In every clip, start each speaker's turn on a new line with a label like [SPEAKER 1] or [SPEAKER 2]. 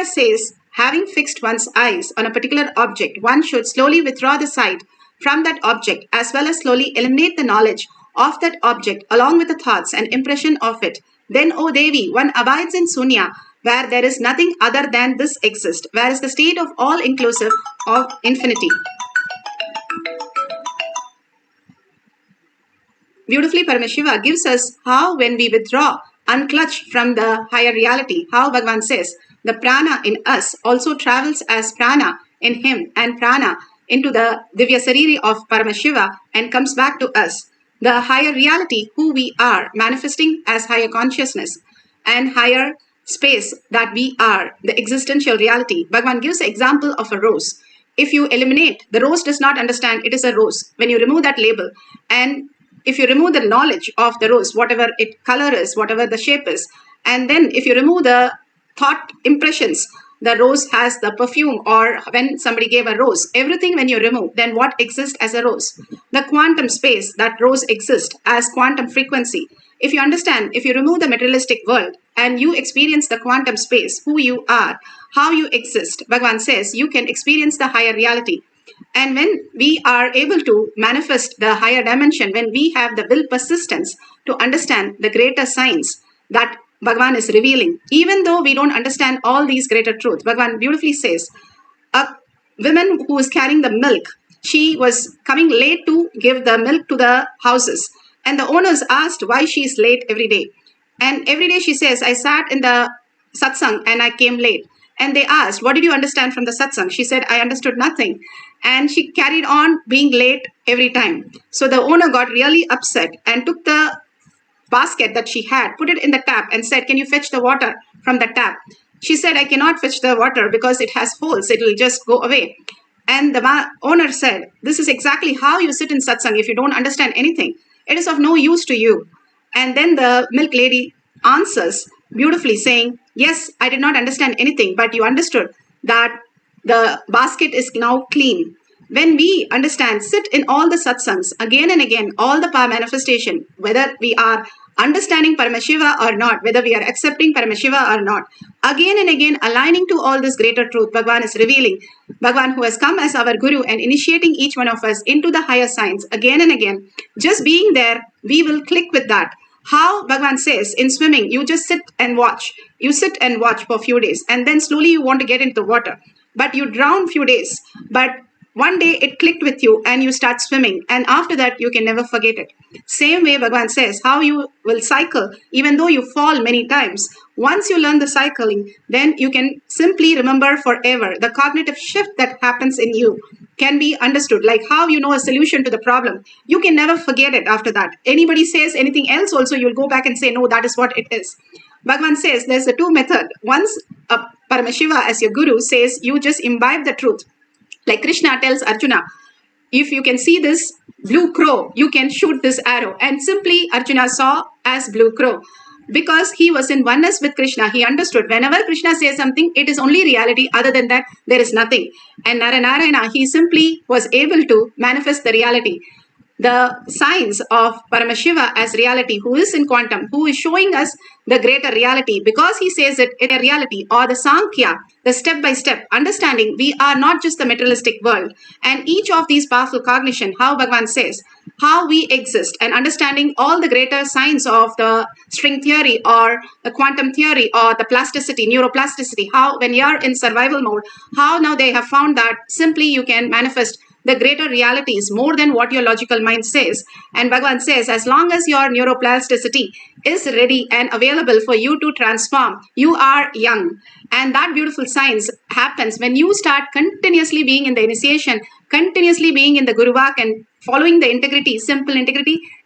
[SPEAKER 1] says, having fixed one's eyes on a particular object, one should slowly withdraw the sight from that object as well as slowly eliminate the knowledge of that object along with the thoughts and impression of it. Then, O Devi, one abides in Sunya, where there is nothing other than this exist, where is the state of all inclusive of infinity. Beautifully, Paramashiva gives us how when we withdraw, unclutch from the higher reality, how Bhagavan says, the prana in us also travels as prana in him and prana into the Divya Sariri of Paramashiva and comes back to us. The higher reality, who we are, manifesting as higher consciousness and higher space that we are, the existential reality. Bhagavan gives an example of a rose. If you eliminate, the rose does not understand it is a rose. When you remove that label, and if you remove the knowledge of the rose, whatever its color is, whatever the shape is, and then if you remove the thought impressions, the rose has the perfume, or when somebody gave a rose, everything when you remove, then what exists as a rose? The quantum space, that rose exists as quantum frequency. If you understand, if you remove the materialistic world and you experience the quantum space, who you are, how you exist, Bhagavan says you can experience the higher reality. And when we are able to manifest the higher dimension, when we have the will persistence to understand the greater science that Bhagavan is revealing, even though we don't understand all these greater truths, Bhagavan beautifully says, a woman who is carrying the milk, she was coming late to give the milk to the houses. And the owners asked why she is late every day. And every day she says, I sat in the satsang and I came late. And they asked, what did you understand from the satsang? She said, I understood nothing. And she carried on being late every time. So the owner got really upset and took the basket that she had, put it in the tap and said, can you fetch the water from the tap? She said, I cannot fetch the water because it has holes. It will just go away. And the owner said, this is exactly how you sit in satsang if you don't understand anything. It is of no use to you. And then the milk lady answers beautifully saying, yes, I did not understand anything, but you understood that the basket is now clean. When we understand, sit in all the satsangs again and again, all the power manifestation, whether we are understanding Paramashiva or not, whether we are accepting Paramashiva or not, again and again aligning to all this greater truth, Bhagavan is revealing. Bhagavan who has come as our Guru and initiating each one of us into the higher science again and again. Just being there, we will click with that. How Bhagavan says in swimming, you just sit and watch. You sit and watch for a few days and then slowly you want to get into the water. But you drown few days. But one day it clicked with you and you start swimming. And after that, you can never forget it. Same way Bhagavan says, how you will cycle even though you fall many times. Once you learn the cycling, then you can simply remember forever. The cognitive shift that happens in you can be understood. Like how you know a solution to the problem. You can never forget it after that. Anybody says anything else also, you'll go back and say, no, that is what it is. Bhagavan says there's a two method. Once Paramashiva as your Guru says, you just imbibe the truth. Like Krishna tells Arjuna, if you can see this blue crow, you can shoot this arrow. And simply Arjuna saw as blue crow. Because he was in oneness with Krishna, he understood whenever Krishna says something, it is only reality. Other than that, there is nothing. And Narayana, he simply was able to manifest the reality. The science of Paramashiva as reality, who is in quantum, who is showing us the greater reality, because he says it in a reality, or the Sankhya, the step-by-step understanding, we are not just the materialistic world. And each of these powerful cognition, how Bhagavan says, how we exist, and understanding all the greater science of the string theory, or the quantum theory, or the plasticity, neuroplasticity, how when you are in survival mode, how now they have found that simply you can manifest the greater realities more than what your logical mind says. And Bhagavan says, as long as your neuroplasticity is ready and available for you to transform, you are young. And that beautiful science happens when you start continuously being in the initiation, continuously being in the Guruvak and following the integrity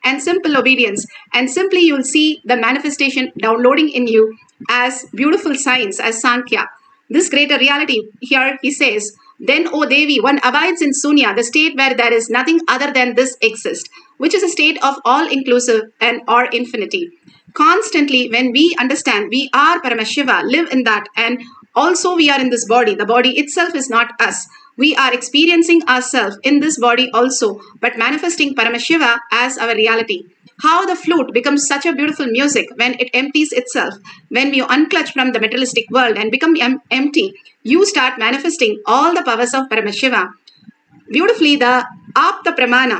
[SPEAKER 1] and simple obedience. And simply you'll see the manifestation downloading in you as beautiful science, as Sankhya. This greater reality, here he says, then, O Devi, one abides in Sunya, the state where there is nothing other than this exist, which is a state of all-inclusive and or infinity. Constantly, when we understand we are Paramashiva, live in that, and also we are in this body. The body itself is not us. We are experiencing ourselves in this body also, but manifesting Paramashiva as our reality. How the flute becomes such a beautiful music when it empties itself. When you unclutch from the materialistic world and become empty, you start manifesting all the powers of Paramashiva. Beautifully, the Apta Pramana,